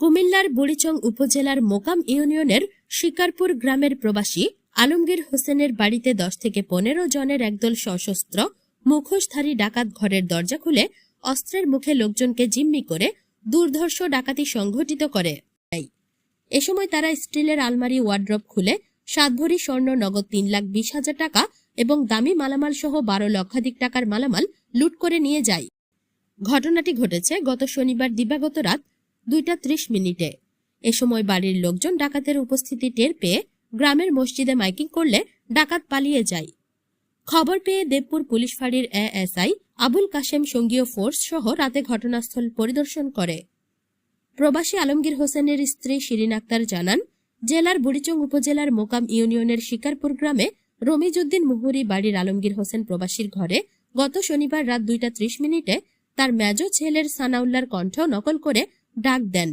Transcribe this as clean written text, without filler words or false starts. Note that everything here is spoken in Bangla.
কুমিল্লার বুড়িচং উপজেলার মোকাম ইউনিয়নের শিকারপুর গ্রামের প্রবাসী আলমগীর হোসেনের বাড়িতে 10 থেকে 15 জনের একদল সশস্ত্র মুখোশধারী ডাকাত ঘরের দরজা খুলে অস্ত্রের মুখে লোকজনকে জিম্মি করে দুর্ধর্ষ ডাকাতি সংঘটিত করে। এ সময় তারা স্টিলের আলমারি ওয়ার্ড্রপ খুলে 7 ভরি স্বর্ণ, নগদ 3,20,000 টাকা এবং দামি মালামাল সহ 12 লক্ষাধিক টাকার মালামাল লুট করে নিয়ে যায়। ঘটনাটি ঘটেছে গত শনিবার দিবাগত রাত 2:30 এ সময় বাড়ির লোকজন ডাকাতের উপস্থিতি টের পেয়ে গ্রামের মসজিদে মাইকিং করলে ডাকাত পালিয়ে যায়। খবর পেয়ে দেবপুর পুলিশ ফাঁড়ির এএসআই আবুল কাশেম সঙ্গীয় ফোর্স সহ রাতে ঘটনাস্থল পরিদর্শন করে। প্রবাসী আলমগীর হোসেনের স্ত্রী শিরিন আক্তার জানান, জেলার বুড়িচং উপজেলার মোকাম ইউনিয়নের শিকারপুর গ্রামে রমিজউদ্দিন মুহুরী বাড়ির আলমগীর হোসেন প্রবাসীর ঘরে গত শনিবার রাত 2:30 তার মেজ ছেলের সানাউল্লাহর কণ্ঠ নকল করে ডাক দেন